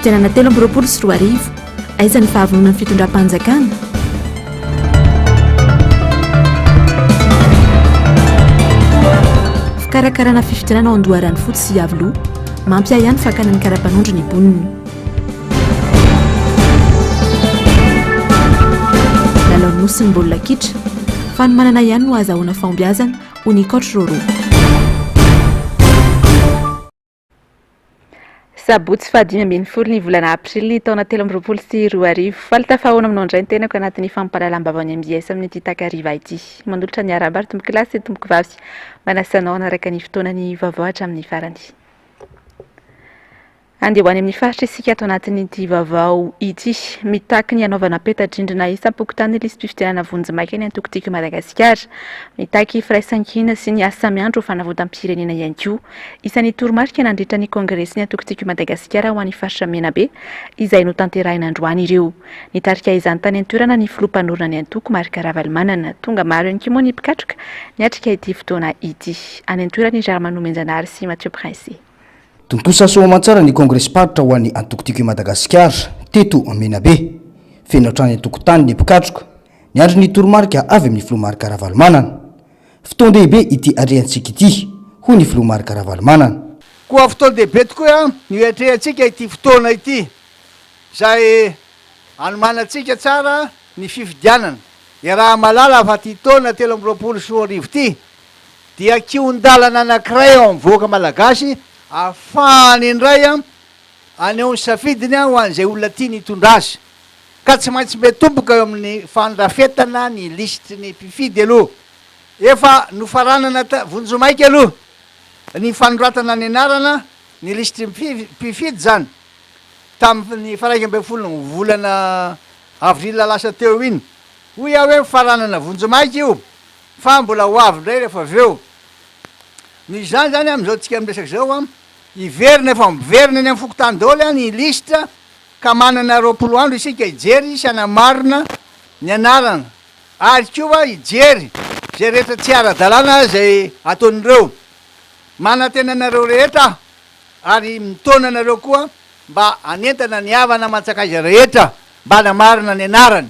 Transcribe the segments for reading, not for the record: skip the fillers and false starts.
fitenana 3 sy 4 arivo aizany fahavonona ny fitondram-panjakana. Fikarakarana fifitenana ao Andoharany fotsy sy Iavoloha mampia ihany fakana ny karapanondro ny boniny. Lalao nosy ny baolina kitra fanomanana ihany no azahoana fahombiazana ho ny coach Roro. Sabotsy fahadimy ambin'ny folo ny volana aprily taona 2024 sy 2025 falitafahoana aminao indray ny tenako anatin'ny fampalalam-bavao ny MBS amin'ny ity takariva ity. Mandolotra ny arambary tomboko lasy sy tomboko vavy manasanao anaraka ny fotoanany vaovao hatramin'ny farany. Andeha ho any amin'ny faritra isika ato anatin'ity vaovao ity. Mitaky ny anaovana peta-drindrina isam-pokotany lisy fifitenana vonjimaika ny antokotiko Madagasikara. Mitaky firaisankina sy ny asa miandro ho fanavotam-pirenena ihany koa. Isan'ny toromarika nandritra ny kongresy ny antokotiko Madagasikara ho an'ny faritra Menabe izay notanterahina androany ireo. Nitarika izany tany an-toerana ny filompanorona ny antoko Marika Ravalomanana. Tonga maro ihany koa moa ny mpikatroka niatrika ity fotoana ity. Any an-toerana ny Germain Menjanary sy Mathieu Prince. Tomposa soamantsara ny kongresy paritra ho an'ny antokotiko Madagasikara teto Menabe. Fenotrany antokotany ny mpikatroka niandry ny toromarika avy amin'ny filomarika Ravalomanana. Fotoan-dehibe ity areantsika ity ho ny filomarika Ravalomanana. Koa fotoan-dehibe tokoa ny atrehantsika ity fotoana ity zay anomanantsika tsara ny fifidianana. Raha malala fa ty taona 2024 sy 2025 ty dia kion-dalana anankiray ao mivoaka malagasy afahany indray aneo ny safidiny ho an'izay olona tiany hitondra azy ka tsy maintsy metomboka eo amin'ny fandrafetana ny lisitry ny mpifidy aloha. Efa nofaranana vonjomaika aloha ny fanoratana ny anarana ny lisitry mpifidy zany tamin'ny faraika ambin'ny folo volana avrila lasa teo iny. Hoy aho hoe faranana vonjomaika io fa mbola ho avy indray rehefa avy eo. Ny izany zany am'izao tsika miresaky zao iverina efa miverina ny amin'ny fokotany daholo ny lisitra ka manana 20 andro isika ijery sy anamarina ny anarana ary koa ijery zay rehetra tsy ara-dalàna zay ataon'ireo. Manantenanareo rehetra ary mitona anareo koa mba anentana ny havana matsakaiza rehetra mba anamarina ny anarany.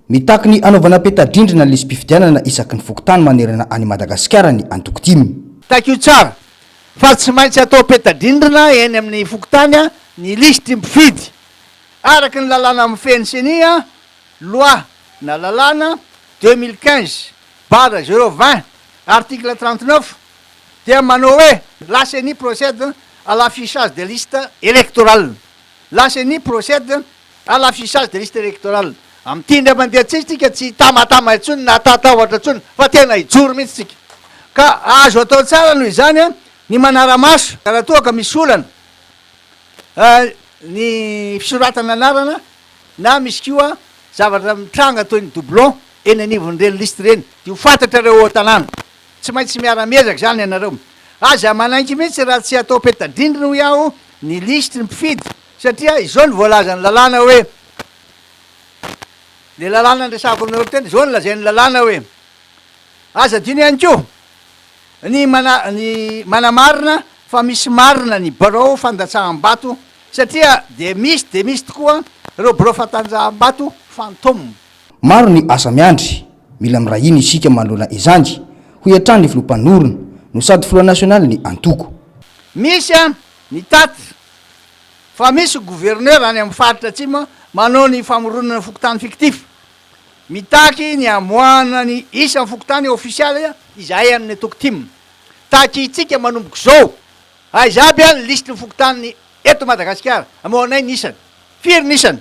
Mitaky ny anaovana peta-drindrina lisy mpifidianana isaky ny fokotany manerana any Madagasikara ny antokotimy. Takio tsara fa tsy maintsy atao peta-drindrina eny amin'ny fokotany ny lisitry mpifidy araky ny lalàna amin'ny FNCNI loi na lalàna 2015/020 article 39 dia manao hoe la CENI procède à l'affichage de liste électorale. La CENI procède à l'affichage de liste électorale. Amin'ny tindra mandeha tsika tsy tamatama intsony na tatahatra intsony fa tena hijoro mihitsy tsika. Ka azo atao tsara noho izany ny manara-maso raha toa ka misy olana ny fisoratana anarana na misy koa zavatra mitranga toy ny doublon eny anivon'ireny listy reny dia ho fantatra reo tanàna. Tsy maintsy miara-miezaka zany ianareo. Aza manaiky mihitsy raha tsy atao peta-drindrina ho iaho ny lisitry mpifidy satria izao ny voalaza ny lalàna hoe le lalàna andresako aminareo teny zao ny lazay ny lalàna hoe aza dino ihany koa ny manamarina fa misy marina ny barao fandatsaham-bato satria de misy tokoa reo barao fantanjaham-bato fantôme. Maro ny asa miandry mila mirahiny isika manoloana izany ho iatrany ny filompanorona no sady filoha nasionaly ny antoko. Misy ny taty fa misy gouverneur any amin'ny faritra atsimo manao ny famoronana ny fokotany fictif mitaky ny amoana ny isan'ny fokotany ofisialy izay amin'ny antokotimy. Taky itsika manomboka zao aiza aby ny lisitry ny fokotany eto Madagasikara amoanay ny isany firy ny isany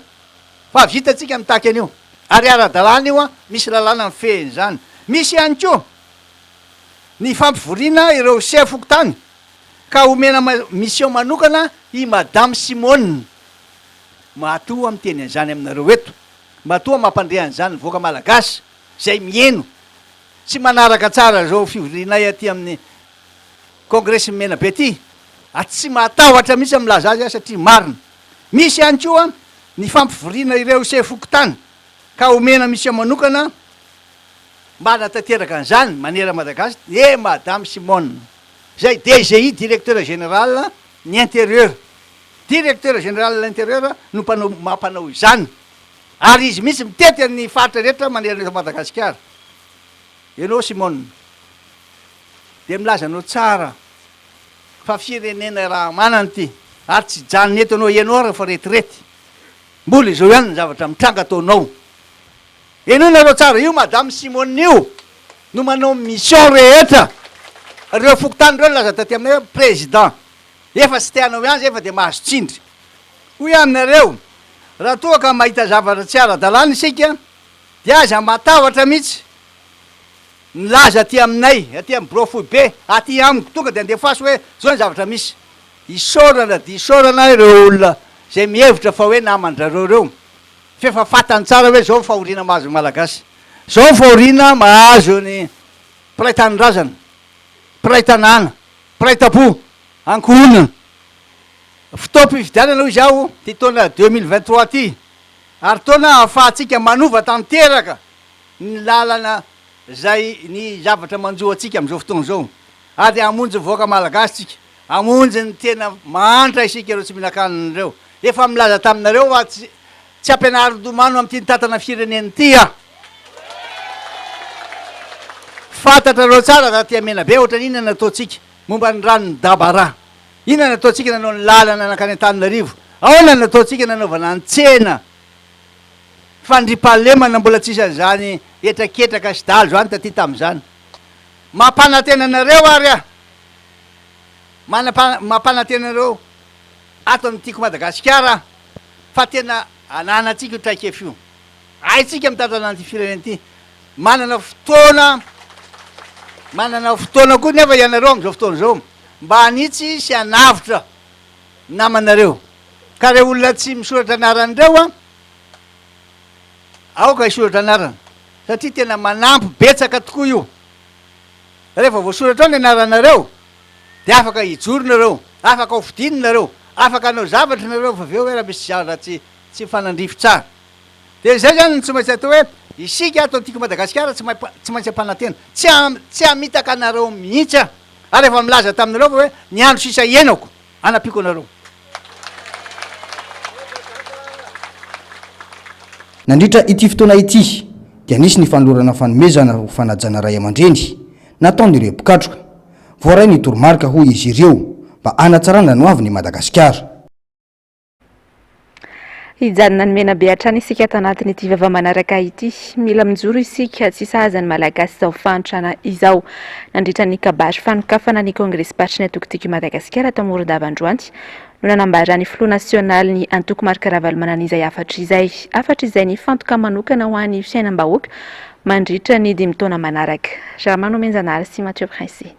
fa vitatsika mitaky an'io ary ara-dalàna io misy lalàna ny fehiny zany. Misy ihany koa ny fampivoriana ireo chef fokotany ka omena mission manokana i Madame Simone matoa amin'ny teny an'izany aminareo eto, matoa mampandre an'izany voaka malagasy zay mieno tsy manaraka tsara zao fivorianay aty amin'ny kongresy mena be ty tsy matahotra mihitsy milaza azy satria marina. Misy ihany koa ny fampivoriana ireo chef fokotany ka omena mission manokana mba natanteraka an'izany manera Malagasy Madame Simone zay DGI directeur général ny intérieur directeur général l'intérieur no mampanao izany ary izy misy mitety ny faritra rehetra manerana eto Madagasikara. Ianao Simone de milazanao tsara fa firenena raha manany ty ary tsy janony eto anao ianao raha fa retirety mbola izao ihany ny zavatra mitranga ataonao. Ianao nareo tsara io madame Simone io no manao mission rehetra reo fokotany reo laza taty aminay hoe président efa sy teanao ihany zay efa de mahazo tsindry hoy aminareo raha toa ka mahita zavatra tsy ara-dalàna isika de aza matavatra mihitsy nilaza aty aminay aty amin'ny brofoy be aty amiko tonga de andefaso hoe zao ny zavatra misy disorana ireo olona zay mihevitra fa hoe namandrareo reo fefa fatany tsara hoe zao fahoriana mahazo malagasy, zao fahoriana mahazo ny piraitanindrazana, piraitanana, piraitapo, ankohonana. Fotoam-pifidianana izy aho ty taona 2023 ty ary taona ahafahantsika manova tanteraka ny lalana zay ny zavatra manjo atsika am'izao fotoana zao ary amonjy voaka malagasy tsika, amonjy ny tena mantra isika reo tsy mihinan-kanina reo. Efa milaza taminareo fa tsy ampianary domano am'ty nitatana fireneny ty a fantatra reo tsara raha ty amena be ohatra inona nataotsika momba ny ranony dabara, inona nataotsika nanao ny lalana nakany Antananarivo, aona nataotsika nanaovana ny tsena fandripahalemana mbola tsisy an'izany etraketraka sy dalo zany taty tam'izany. Mampanantenanareo ary a mampanantenanareo ato amin'tiako Madagasikara fa tena ananatsika io traikefa io aitsika mitatana an'ty fireneny ty manana fotoana koa nefa ianareo am'izao fotoana zao mba hanitsy sy hanavitra namanareo ka re olona tsy misoratra anaran'ireo a aoka isoratra anarana satria tena manampy betsaka tokoa io. Rehefa voasoratra ao ny anaranareo de afaka hijoronareo, afaka hovidinonareo, afaka anao zavatra nareo fa aveo hoe raha misy zavatra tsy fanandrify tsara. De zay zany tsy maintsy atao hoe isika ato antiako Madagasikara tsy maintsy ampanantena tsy hamitaka anareo mihitsy a ary efa milaza taminareo fa hoe ny andro sisa ienako anapiko anareo. Nandritra ity fotoana ity dia nisy ny fanolorana fanomezana ho fanajana ray aman-dreny nataon'ireo mpikatroka voaray ny toromarika hoy izy ireo mba anatsarana no avy ny Madagasikara. Hijanona ny mena be hatrany isika ato anatin'ity vava manaraka ity, mila mijoro isika tsy sahazany malagasy izao fantrana izao. Nandritra ny kabary fanokafana ny Congrès Party Natokotiko Madagasikara ato Morondavan-droanty no nanambarany Front National ny antoko marika ravalomanana izay afatra izay ny fantoka manokana ho an'ny fiainam-bahoaka mandritra ny 5 taona manaraka. Germain Menjanary sy Mathieu Prince.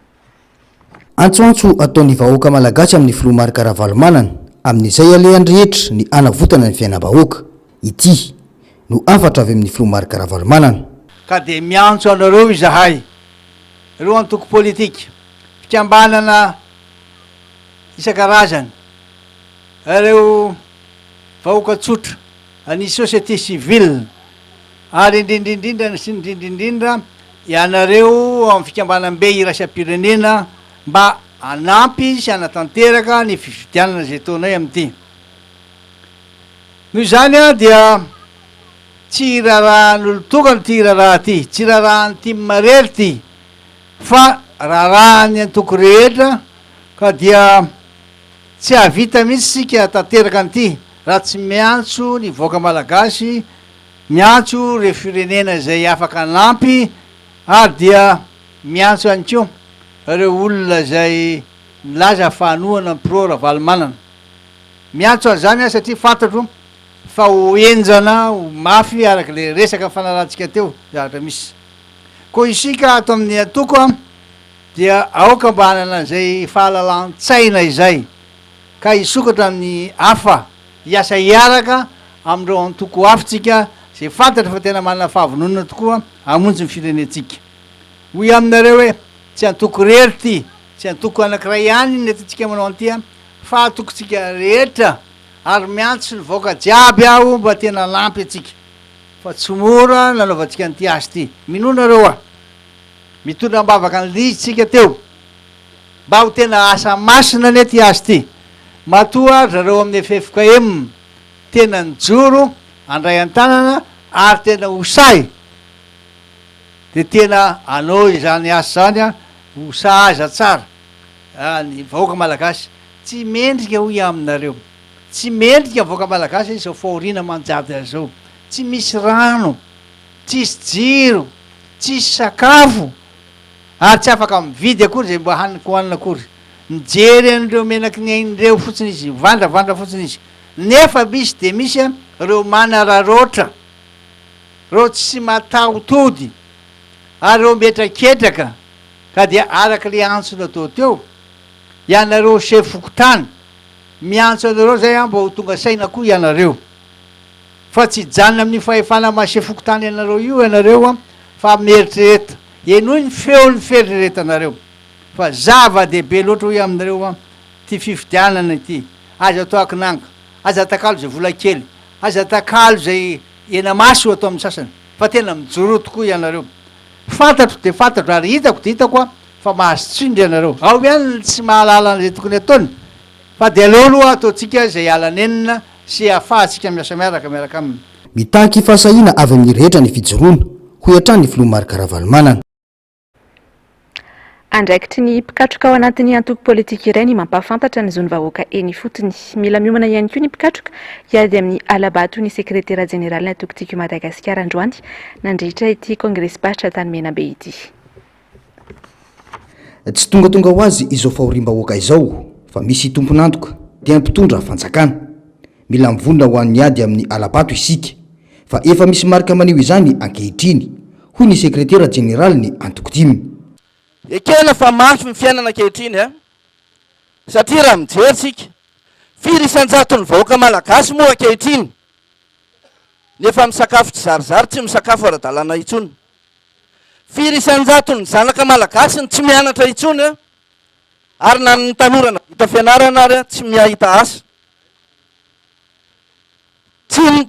Antsoantso ataon'ny vahoaka malagasy amin'ny Front marika ravalomanana amin'izay alehan'ny rehetra ny anavotana ny fiainam-bahoaka ity no afatra avy amin'ny Front marika ravalomanana. Ka de miantso anareo izahay reo antoko politika fikambanana isan-karazany reo vahoaka tsotra any société civile ary indrindrindrindra sy indrindrindrindra ianareo amin'ny fikambanam-be iraisam-pirenena mba anampy sy anatanteraka ny fifidianana zay taonay am'ty. Noho izany a dia tsy rarahan'olo tokany ty raraha ty, tsy rarahan'ny ty marery ty fa rarahany antoko rehetra ka dia tsy havita mihitsy sika tanteraka an'ty raha tsy miantso ny voaka malagasy, miantso re firenena zay afaka anampy ary dia miantso any keo reo olona zay milaza fanohana pro ravalomanana. Miantso an'izany a satria fantatro fa hoenjana ho mafy araky le resaka fanarahantsika teo zavatra misy. Koa isika ato amin'ny atoko a dia aoka mba hanana zay fahalalan-tsaina izay ka isokatra amin'ny hafa hiasa hiaraka amindreo antoko hafitsika zay fantatra fa tena manana fahavononana tokoa hamonjy ny firenentsika. Hoy aminareo hoe tsy antoko rery ty, tsy antoko anankiray ihany ny atantsika manao an'ty a fa atokotsika rehetra ary miantso ny voaka jiaby aho mba tena lampy atsika fa tsy mora nanaovantsika an'ty azy ty. Minonareo a mitondra mbavaka ny lizitsika teo mba ho tena asa masina ane ty azy ty matoa zareo amin'ny efefoka em tena ny joro andray an-tanana ary tena hosay de tena anao izany asa zany a hosa aza tsara ny vahoaka malagasy tsy mendrika hoy aminareo tsy mendrika vahoaka malagasy zao fahoriana manjady azao tsy misy rano tsisy jiro tsisy sakafo ary tsy afaka mividy akory zay mba haniko hoanina akory mijery an'ireo menaky nyain'ireo fotsiny izy vandravandra fotsiny izy nefa misy de misy a reo manararoatra reo tsy mataotody ary reo metraketraka ka dia araky le antsona atao teo ianareo sefokotany miantso anareo zay a mba ho tonga saina koa ianareo fa tsy janona amin'ny fahefana mahasefokotany ianareo io ianareo a fa mieritrereta enoy ny feony feriretanareo fa zava-dehibe loatra hoe aminareo a ty fifidianana ity aza atao akinanga aza takalo zay vola kely aza takalo zay ena maso atao amin'ny sasany fa tena mijoro tokoa ianareo fantatro de fantatro ary hitako de hitako a fa mahazotsindry ianareo ao ihany tsy mahalala zay tokony ataony fa de aleo aloha ataotsika zay alanenina sy afahantsika miasa miaraka miaraka aminy mitaky fahasahina avy amin'ny rehetra ny fijoroana ho hatrany ny filoha Marc Ravalomanana. Andraikitry ny mpikatroka ao anatin'ny antoko politika iray ny mampahafantatra ny zony vahoaka eny fotony. Mila miomana ihany koa ny mpikatroka hiady amin'ny alabato ny sekretera jeneraly ny antoko tiako Madagasikara androany nandritra ity kongresy-pasitra tany Menabe ity. Tsy tonga ho azy izao fahorim-bahoaka izao fa misy tompon'antoka dia mpitondra fanjakana mila mivonona ho an'ny ady amin'ny alabato isika fa efa misy marika maneho izany ankehitriny hoy ny sekretera jeneraly ny antoko dimy. Ekena fa mafy ny fiainana ankehitriny a satria raha mijery sika firy isan-jaton'ny vahoaka malagasy moa ankehitriny nefa misakafo tsy zarizary tsy misakafo ara-dalàna intsony. Firy isan-jaton'ny zanaka malagasy ny tsy mianatra intsony a ary na ny tanorana vita fianarana ary a tsy miahita asa. Tsy ny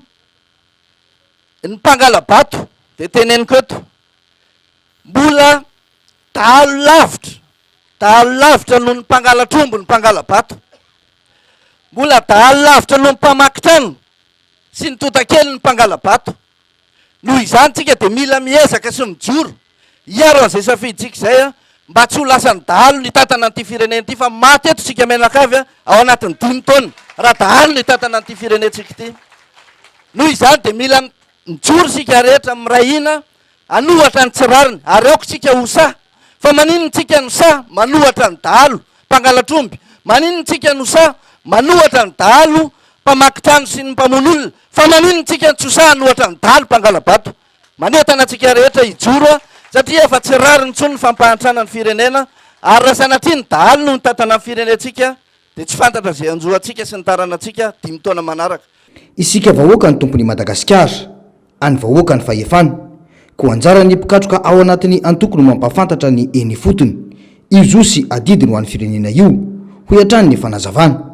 mpangalabato de teneniko eto mbola dahalo lavitra noho ny mpangalatrombo ny mpangalabato, mbola dahalo lavitra noho ny mpamakitrano sy ny totakely ny mpangalabato. Noho izany tsika de mila miezaka sy mijoro hiaro an'izay safiditsika zay a mba tsy ho lasany dahalo ny tatana an'ity firenena ity fa maty eto tsika menakavy a ao anatin'ny 5 taona raha dahalo ny tatana an'ity firenentsika ity. Noho izany de mila mijoro sika rehetra mirahina anohatra ny tsirariny ary aoko tsika hosa fa maninony tsika nosa manohatra ny dahalo mpangalatromby, maninony tsika nosa manohatra ny dahalo mpamakitrano sy ny mpamon'olona, fa maninony tsika ntsosa anohatra ny dahalo mpangalabato. Manetana tsika rehetra hijoro a satria efa tsy rariny ntsony ny fampahantrana ny firenena ary raha sanatria ny dahalo no ny tatana ny firenentsika de tsy fantatra zay anjoatsika sy ny taranantsika 5 taona manaraka. Isika vahoaka ny tompony Madagasikara, any vahoaka ny fahefana ko anjara ny mpikatroka ao anatin'ny antoko no mampafantatra ny eny fotony io zosy adidiny ho an'ny firenena io ho hatrany ny fanazavana.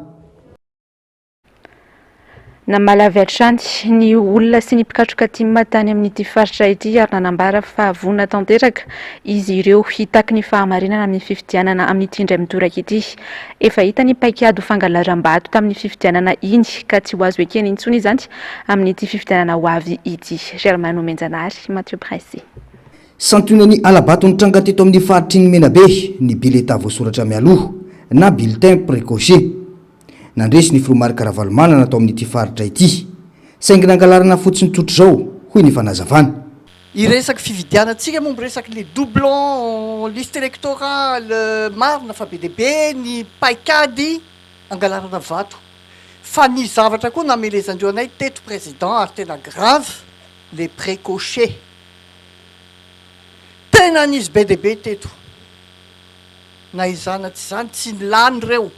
Namalavy hatrany ny olona sy ny mpikatroka tia matany amin'ity faritra ity ary nanambara fa vonona tanteraka izy ireo hitaky ny fahamarinana amin'ny fifidianana amin'ity indray mitoraka ity. Efa hita ny paikady ho fangalaram-bato tamin'ny fifidianana iny ka tsy ho azo ekena intsony izany amin'ity fifidianana ho avy ity. Germano Menjanary, Mathieu Pressy. Santionany alabato ny tranga teto amin'ny faritry ny Menabe ny bileta voasoratra mialoha na bulletin précoché nandresy ny filoha Marc Ravalomanana atao amin'ity faritra ity saingy nangalarana fotsiny tsotro zao hoy ny fanazavana. Iresaky fividianatsika moa miresaky le doublon liste électorale marina fa be dehibe ny paikady angalarana vato fa ny zavatra koa namelezandreo anay teto président ary tena grave le précoché tena nisy be dehibe teto na izana tsy zany tsy lany reo.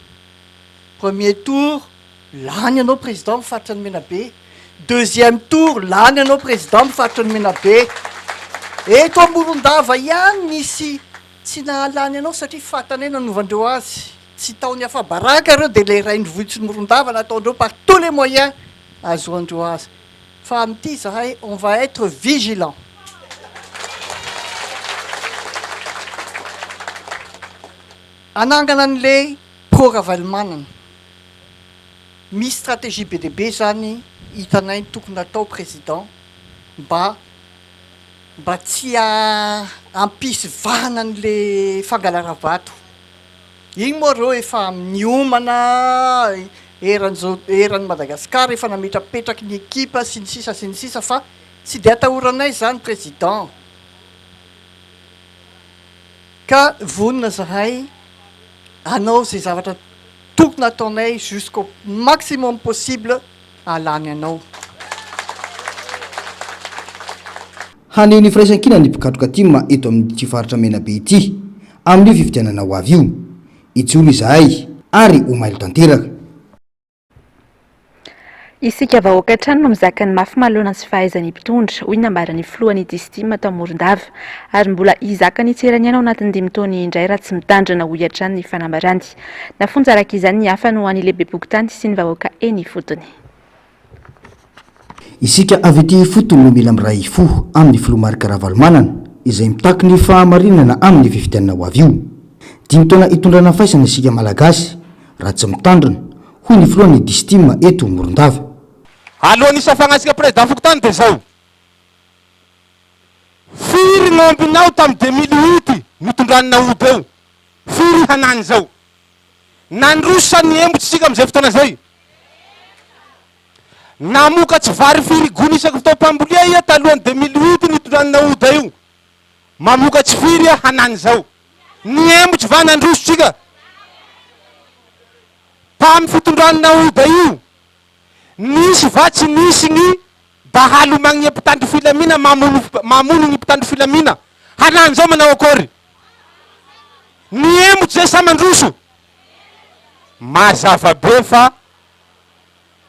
Premier tour lany anao président mifaritra ny Menabe, deuxième tour lany anao président mifaritra ny Menabe. Eto Morondava ihany nisy tsy nahalany anao satria fatana nanovandreo azy tsy taony hafa baraka reo de le rainy vohitsy ny Morondava nataondreo par tous les moyens azoandreo azy. Fa amin'ity zahay on va être vigilant. Anangana an'le pro Ravalomanana misy stratégie be deaibe zany hitanay ny tokony atao président mba tsy ampisy vahana an'le fangalaravato. Igny moa reo efa miomana eran'ny Madagasikara efa nametrapetraky ny ekipa sy ny sisa fa tsy de atahoranay zany président. Ka vonona zahay anao zay zavatra tokony ataonay jusqu'au maximum possible alany anao. Haneny firaisan-kina ny mpikatroka atima eto amin'ny faritra Menabe ity amin'ny fividianana ho avy io ijolo izahay ary ho mailo tanteraka. Isika vahoaka trano no mizaka ny mafy malona sy fahaizany mpitondra hoy nambarany filohan'ny distima tao Morondava ary mbola hizaka ny tserany iana ao anatin'ny 5 taona indray raha tsy mitandrina ho hiatrany ny fanambarany. Nafonja araka izany ny hafa no an'i lehibe Bokotany sy ny vahoaka eny fotony. Isika avy ety fotony no mila miray fo amin'ny filomarika Ravalomanana izay mitaky ny fahamarinana amin'ny fifidianana ho avy io. 5 taona itondrana faisana isika malagasy raha tsy mitandrina hoy ny filohan'ny distima eto Morondava. Alohan'ny isafagnasika président Fokotany de zao. Firy nombinao tamin'ny 2008 mitondranina ody eo. Firy hanany zao. Nandrosa ny embotsika amin'izay fotoana zay. Namokatsy vary firy gony isaky fotoam-pambolia ia talohan'ny 2008 mitondranina ody eo. Mamokatsy firy hanany zao. Ny embotsy va nandrositsika. Tamin'ny fitondranina ody io. Nisy va tsy nisy ny dahalo magny mpitandro filamina mamono ny mpitandro filamina. Hanany zao manao akory. Ny embotsy zay sa mandroso. Mazava be fa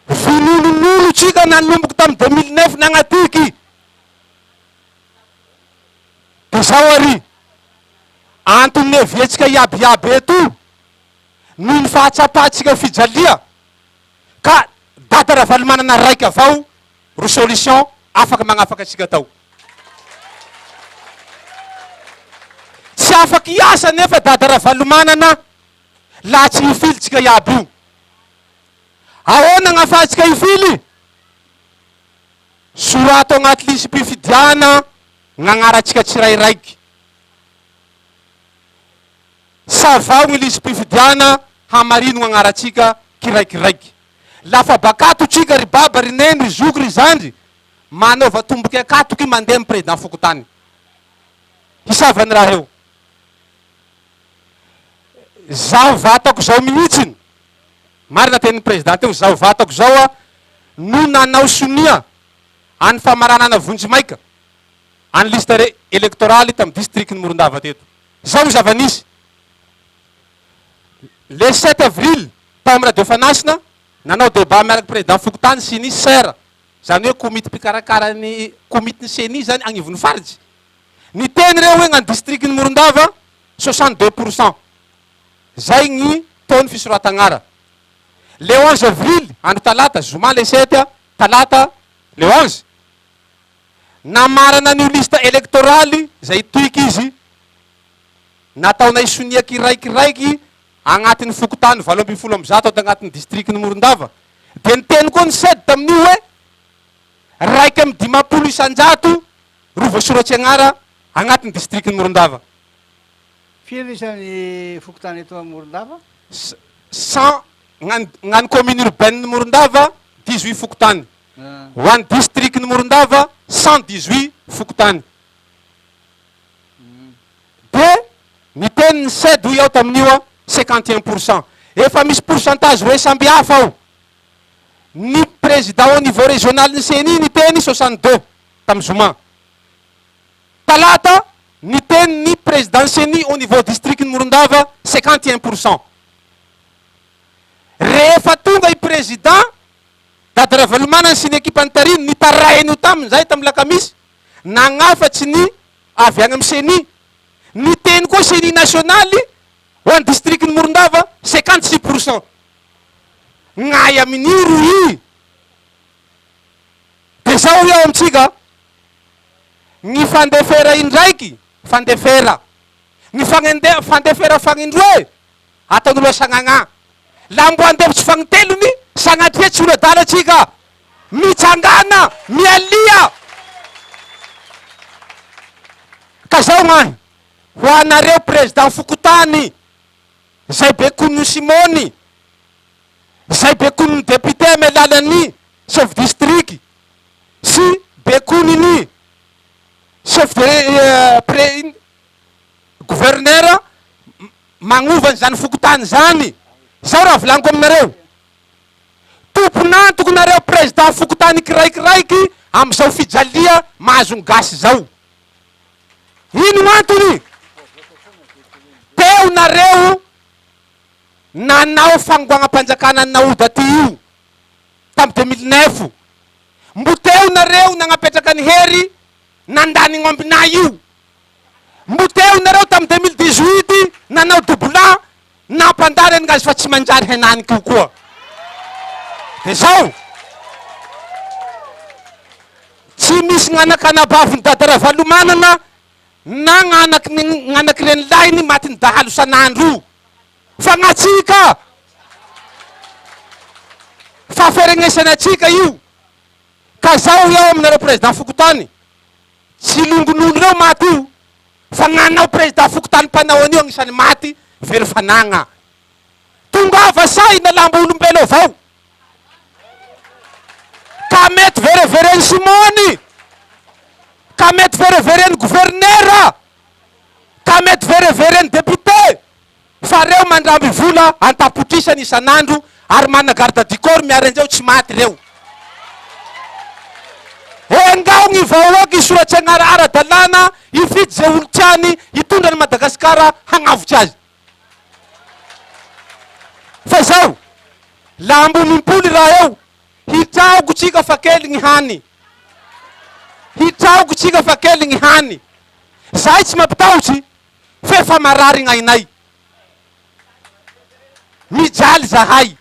vinononolo tsika nanomboky tamin'ny 2009 nagnatiky. De zao ary antony nevietsika iabiaby eto noho ny fahatsapatsika fijalia ka data Ravalomanana raiky avao ro solution afaka magnafaka atsika tao. Tsy afaka iasa nefa data Ravalomanana la tsy hifilitsika iaby io. Ahoana gnafahatsika hifily? Sorato agnaty lisy mpifidiana gn'agnaratsika tsirairaiky. Savao gny lisy mpifidiana hamarino gn'agnaratsika kiraikiraiky. Lafa bakato tsika ry baba ry neny ry zoky ry zandry manova tomboky akatoky mandeha amin'ny président Fokotany. Hisavany raha eo. Zaho vatako zao minitsiny. Marina tenin'ny président teo zaho vatako zao no nanao sonia any famaranana Vonjimaika any liste électorale tamin'ny district'ny Morondava teto. Zao zavanisy. Le 7 avril tao amin'ny radio Fanasina nanao débat miaraky président Fokotany sy ny sera. Zany hoe komity mpikarakara ny komity ny CENI zany agnivon'ny faritsy. Ny teny reo hoe ngany district'ny Morondava 62%. Zay ny taony fisoratagnara. Le 11 avril andro talata zoma le 7 talata le 11 namarana ny lista électorale zay toiky izy nataonay sonia kiraikiraiky agnatin'ny Fokotany 8% ao agnatin'ny district'ny Morondava. De niteny koa ny sedy tamin'io hoe raiky amin'ny 50 isan-jato ro voasoratsy agnara agnatin'ny district'ny Morondava. Firy isan'ny Fokotany eto Morondava? 100 ngany commune urbaine Morondava 18 Fokotany. Ho an'ny district'ny Morondava 118 Fokotany. De niteny ny sedy ho iaho tamin'io 51%. Efa misy pourcentage roe samby hafa ao. Ny président au niveau régional ny CENI niteny 62 tamin'ny zoma. Talata niteny ny président CENI au niveau district'ny Morondava 51%. Rehefa tonga i président data Ravalomanana sy ny ekipany tariny nitarahiny tamin'izay tamin'ny lakamisy nagnafatsy ny avy agny amin'ny CENI. Niteny koa CENI nationaly ho an'ny district'ny Morondava 56%. Gn'ay amin'io roy. De zao iaho amitsika ny fandefera indraiky fandefera. Ny fandefera fagnindroe ataon'olo asagnagna. La mbo andefitsy fagnitelony Sanatria tsy ora-dalatsika, mitsangana, mialia. Ka zao gn'ahy, ho anareo président Fokotany, zay bekon'ny Simony, zay bekon'ny député amy alalan'ny chef district, sy bekoniny chef de gouverneur magnovany zany Fokotany zany. Zao raha volaniko aminareo, tompon'antoko nareo président Fokotany kiraikiraiky am'izao fijalia mahazo gasy zao. Ino antony? Teo nareo nanao fangoagna-panjakana naoda ty io tamy 2009. Mbo teo nareo nagnapetraka ny hery nandany gn'ambina io. Mbo teo nareo tamy 2018 nanao doublon nampandary any gazy fa tsy manjary henaniky io koa. De zao tsy misy gn'anakanabavy ny dadara valomanana na gn'anaky reny lainy matiny dahalo san'andro. Fa gn'atsika fa feregnesanatsika io. Ka zao eo aminareo président Fokotany, tsy longon'olo reo maty io, fa gn'anao président Fokotany mpanao an'io agnisan'ny maty very fanagna. Tongava say na lamba olombelo avao. Ka mety verevereny Simony, ka mety verevereny gouverneur, ka mety verevereny député, fa reo mandramby vola antapotrisany isan'andro ary mana garde du corps miara an'izao tsy maty reo. Engao gny vahoaky isoratsy ara-dalàna ifidy zay olo tiany hitondra ny Madagasikara hagnavotsy azy. Fa zao la ambonimpoly raha eo, hitraoko tsika fa kely gny hany, hitraoko tsika fa kely gny hany. Zahay tsy mampitahotsy fe fa marary gn'ainay. Mijaly zahay,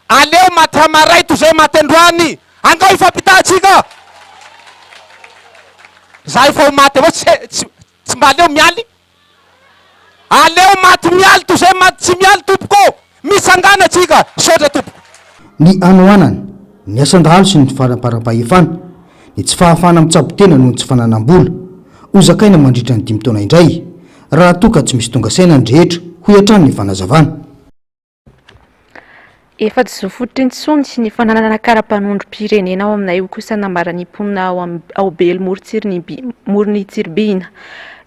aleo maty hamaray to zay maty androany, angao ifampitahatsika. Zahay fa ho maty avao tsy mba aleo mialy. Aleo maty mialy to zay maty tsy mialy tompoko, mitsangana tsika, sodra tompoko. Ny anoanana, ny asan-dahalo sy ny faraparam-pahefana, ny tsy fahafana mitsabo-tena noho ny tsy fananam-bola, ozakaina mandritra ny 5 taona indray, raha toka tsy misy tonga saina ny rehetra ho hatrany ny fanazavana. Efa tsy zofotry ny tsony ny fananana karapanondrom-pirenena ao aminay io kosa nambaran'ny mponina ao Bely Morony Tsiribihina.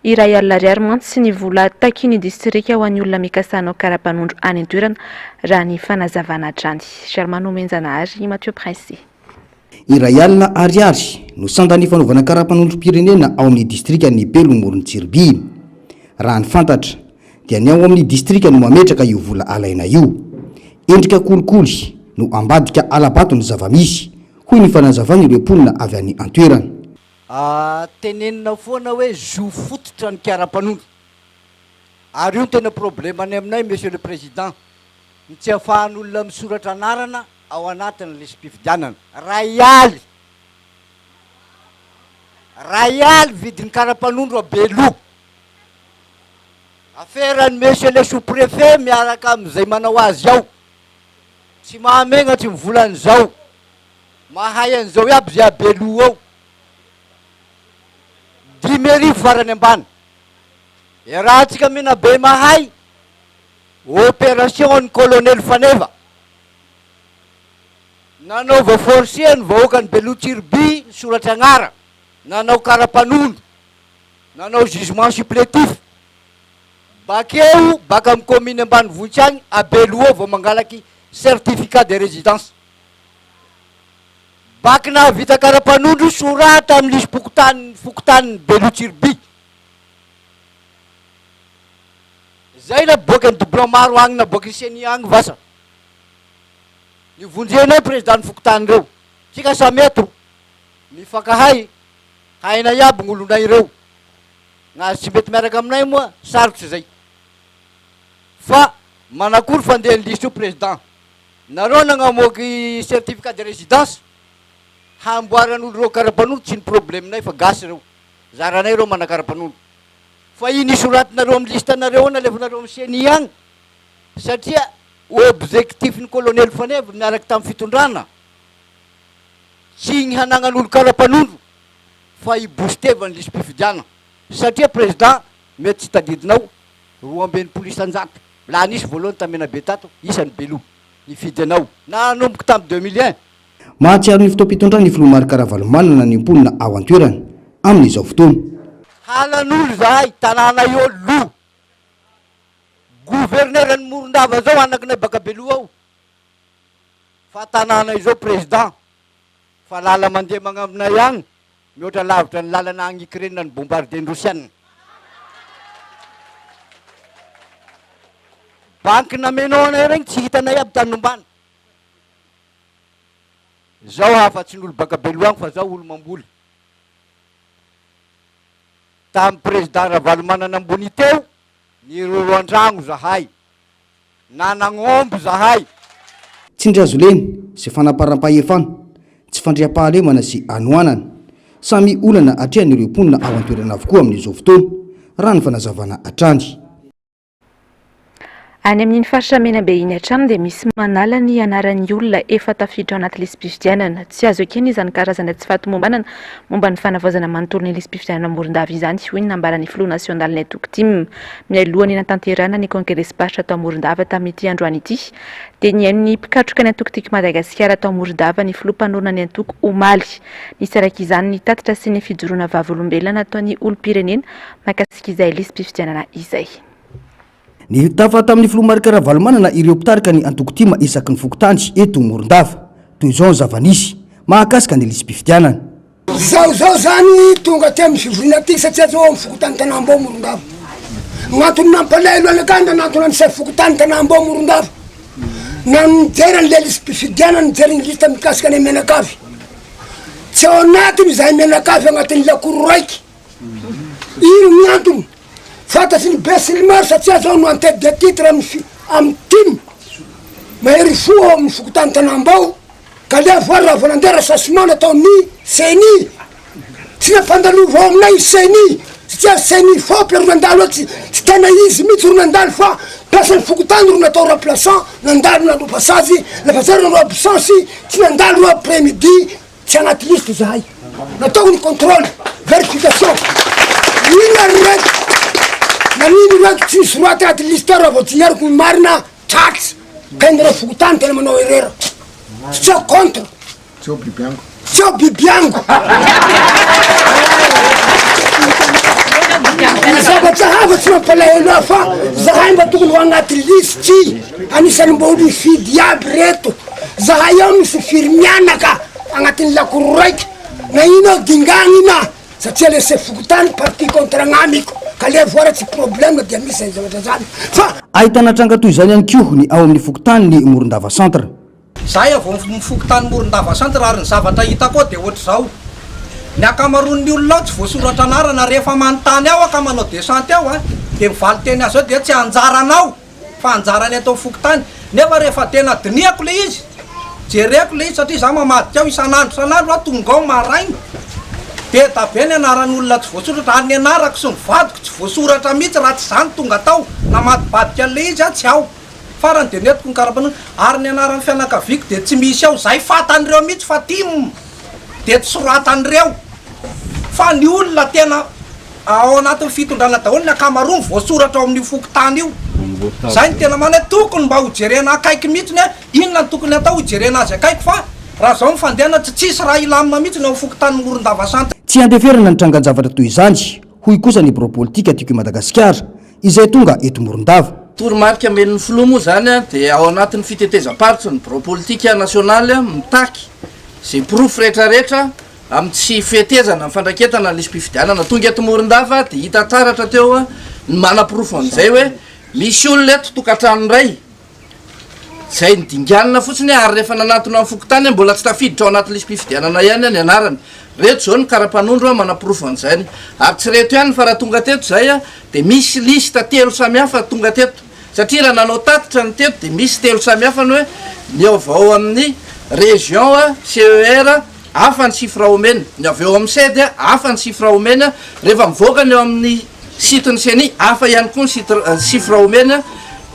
Iray alina ariary mantsy sy ny vola takiny distrika ho an'ny olona mikasanao karapanondro any an-toerana raha ny fanazavana hatrany. Germano Menjanahary, Mathieu Prince. Iray alina ariary no sandany fanaovana karapanondrom-pirenena ao amin'ny distrika ny Bely Morony Tsiribihina. Raha ny fantatra dia ny ao amin'ny distrika no mametraka io vola alaina io. Endrika kolikoly no ambadika alabato ny zavamisy hoy ny fanazavana ireo mponina avy any an-toerana. Tenenina foana hoe zo fototra ny karapanondro, ary io tena problémany aminay monsieur le président, ny tsy ahafahan'olona misoratra anarana ao anatin'ny lesim-pifidianana. Raialy vidin'ny karapanondro a Belo. Aferany monsieur le sous-préfet miaraka am'izay manao azy ao, tsy mahamegna tsy mivolan'izao, mahay an'izao iaby zay a Belo ao. 10,000 farany ambany. E raha tsika mina be mahay, opération ny colonel Faneva nanaova forcé ny vahoaka ny Belo Tsiriby soratra agnara, nanao karapanondro, nanao jugement supplétif. Bakeo baka amin'ny commune ambanivohitsy agny a Belo ao vao mangalaky certificat de résidence. Baky nahavita karapanondro sorata amin'ny lisy Fokotany Belo Tsiriby. Zay na boaka ny doublon maro agny na boaka iseny agny vasa. Nivondrenay président Fokotany reo, tsika samy eto mifakahay, haina iaby gn'olonay reo. Na tsy mety miaraka aminay moa sarotsy zay. Fa manakory fandehan'ny lisy io président, nareo nagnamoaky certificat de résidence, hamboaran'olo reo karapanondro tsy ny problémenay fa gasy reo. Zaranay reo mana karapanondro. Fa iny isoratinareo amin'ny listanareo na alefanareo amin'ny CENI agny, satria objectifny colonel Faneva miaraka tamin'ny fitondrana tsy gny hanagnan'olo karapanondro fa ibostevany lisy mpifidiana satria président mety tsy tadidinao 2 isanjato laha nisy voalohany tamena be tato isany belo nifidy anao nanomboky tamin'ny 2001 mahatsiaro ny fotoam-pitondrana ny filoha Ravalomanana ny imponina ao an-toerana amin'izao fotoana halan'olo zahay tanàna io lo gouverneur ny Morondava zao anakinay baka belo ao fa tanàna izao président fa lala mandeha magnambonay agny mihoatra lavitra ny lalana agny Ukraine ny bombardeny Rosianina banky namenao anay regny tsy hitanay aby tany ombany zao hafatsy n'olo baka belo agny fa zao olo mamboly tamin'ny président Ravalomanana ambony teo niroro an-dragno zahay nanagnomby zahay tsy ndrazo leny sy fanaparam-pahefana tsy fandriam-pahalemana sy anoanana samy olana atria n'ireo mponina ao an-toerana avokoa amin'izao fotoana raha ny fanazavana atrany any amin'iny faritra Menabe iny hatrany dia misy manala ny anaran'ny olona efa tafiditra ao anaty lisy mpifidianana tsy azo ekena izany karazana tsy fahatomombanana momba ny fanavaozana manontolo ny lisy mpifidianana Morondava izany hoy ny nambaran'ny Flou National Network Team mialohan'ny natanterana ny kongrès-paritra atao Morondava tamin'ity androany ity dia ny hain'ny mpikatroka ny antokotiky Madagasikara atao Morondava ny Flou mpanorona ny antoko Omaly nisy araka izany ny tatitra sy ny fijoroana vavolombelona ataon'ny olom-pirenena mahakasika izay lisy mpifidianana izay. Ny tafa tamin'ny filoha Ravalomanana ireo mpitarika ny antokotima isaky ny fokotany eto Morondava toy izao ny zavanisy mahakasika ny lisy mpifidianana zao zany tonga ty amin'ny fivoriana ty satria zao amin'ny fokotany tanambao Morondava gn'antony nampalahelo anakanda n'antony anisay fokotany tanambao Morondava na nijerany le lisy mpifidianana nijerany lista mikasika any menakavy tsy ao anatiny zahay menakavy agnatin'ny lakoro raiky ino gn'antony fantatsy ny be sy ny maro satria zao no en-tête de titre amin'ny time mahery fo ao amin'ny fokotany tanambao ka le avoary raha volandeha rassasinement nataon'ny CENI tsy nampandalova ao aminay CENI satria CENI fopy ro nandalo tsy tena izy mihitsy ro nandalo fa piasan'ny fokotany ro natao remplaçant nandalo nalo passage lafa zay ro absence tsy nandalo ro après-midi tsy agnaty liste zahay natao ny contrôle vérification ino raiky nanino raiky tsy misy roaty agnaty liste ro avao jignariko marina tratsy kainy raha fokotany tena manao erreur tsy ao contre tsy ao bibiango zavatra hafa tsy mampalahelo fa zahay mba tokony ho agnaty listy anisan'ny mba olo ifidy aby reto zahay ao misy firmianaka agnatin'ny lakoro raiky na ino dinganina satria lese fokotany parti contre agnamiko ka le voara tsy problème dia misy zavatra zany fa ahitana tranga toy izany ihany koa ny ao amin'ny fokotany ny Morondava centre zahay avao mifokotany Morondava centre ary ny zavatra hitako ao dia ohatry zao ny akamaroan'ny olona ao tsy voasoratra anarana rehefa manontany ao ka manao descente ao dia mivaly teny azy ao dia tsy anjaranao fa anjarany atao fokotany nefa rehefa tena diniako le izy jereko le izy satria za mamadika ao isan'andro tonga ao maraina dia tabe ny anaran'ny olona tsy voasoratra ary ny anarako sy ny vadiko tsy voasoratra mihitsy raha tsy zany tonga tao namadibadika an'le izy tsy ao farany dia netiko ny karapanondro ary ny anaran'ny fianakaviako dia tsy misy ao zay fatan'ireo mihitsy fa tim dia tsy soratan'ireo fa ny olona tena ao anatin'ny fitondrana daholo ny akamaroany voasoratra ao amin'ny fokotany io zay ny tena mana tokony mba hojerena akaiky mihitsy inona ny tokony atao hojerena azy akaiky fa raha zao mifandehana tsy tsisy raha ilamina mihitsy ny ao fokotany Morondava centre tsy andeferana ny trangan-javatra toy izany hoy kosa ny pro-politika tiako i Madagasikara izay tonga eto Morondava toromarika amen'ny Flou moa zany dia ao anatin'ny fitetezam-paritra ny pro-politika nasionaly mitaky zay proof rehetrarehetra amin'ny tsy fihetezana mifandraketana lisy mpifidianana tonga eto Morondava dia hita taratra teo ny mana-proof an'izay hoe misy olona eto tokantrano ray zay ny dinganina fotsiny ary rehefa nanatona amin'ny fokotany mbola tsy tafiditra ao anaty lisy mpifidianana ihany ny anarany reto zao ny karapanondro mana-proof an'izany ary tsy reto ihany fa raha tonga teto zay dia misy lista telo samihafa tonga teto satria raha nanao tatitra ny teto dia misy telo samihafa ny hoe ny avao amin'ny région CER hafa ny chiffre omena ny avy eo amin'ny sedy hafa ny chiffre omena rehefa mivoaka ny eo amin'ny site ny CENI hafa ihany koa ny chiffre omena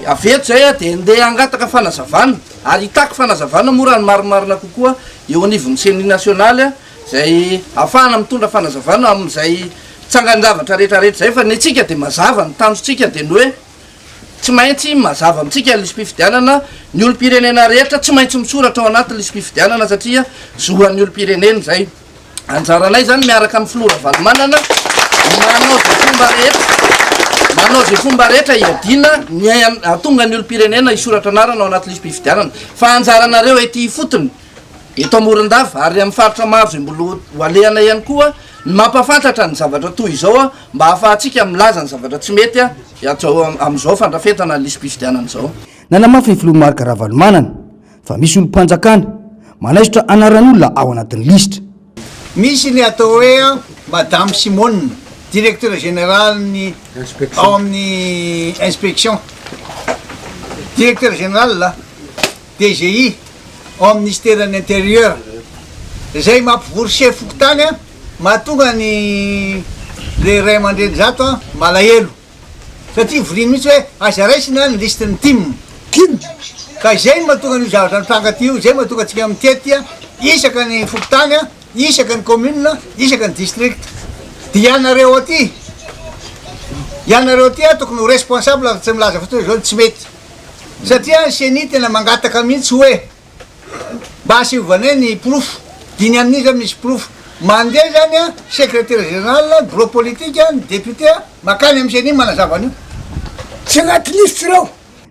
aveto zay a de ndeha angataka fanazavana ary hitako fanazavana mora ny marimarina kokoa eo anivon'ny seni nasionaly a zay ahafahana mitondra fanazavana am'izay tsangan-javatra rehetrarehetra zay fa ny atsika de mazava ny tanjotsika de ny hoe tsy maintsy mazava amitsika lisym-pifidianana ny olo-pirenena rehetra tsy maintsy mitsoratra ao anaty lisym-pifidianana satria zohan'ny olo-pirenena zay anjaranay zany miaraka amin'ny filora valomanana manao zay fomba rehetra manao zay fomba rehetra iadina ny atonga ny olo-pirenena isoratra anarana ao anaty lisym-pifidianana fa anjaranareo ety fotony eto amorondava ary amin'ny faritra maro zay mbola hoalehana ihany koa ny mampafantatra ny zavatra toy izao a mba hahafahantsika milaza ny zavatra tsy mety a atao am'izao fandrafetana ny lisym-pifidianana zao nanamafy ny filoha marika Ravalomanana fa misy olo-mpanjakana manaisitra anaran'olona ao anatin'ny lisitra. Misy ny atao hoe Madame Simone, directeur général ny ao amin'ny inspection, directeur général la DGI ao amin'ny ministère de l'intérieur, zay mampivory chef fokotany a mahatonga ny le ray aman-dreny zato malahelo satria voriny mihitsy hoe aza raisina ny listiny tim ka zay mahatonga ny zavatra nifankaty io, zay mahatonga atsika amitety isaka ny fokotany a, isaka ny commune, isaka ny district. Dia ianareo aty tokony ho responsable tsy milaza fotoana zao tsy mety satria ny CENI tena mangataka mihitsy hoe mba asiovanay ny proof diny amin'iny zany misy proof mandeha zany a secrétaire général bureau politique ny député makany amin'ny CENI manazavany io tsy agnaty listre reo.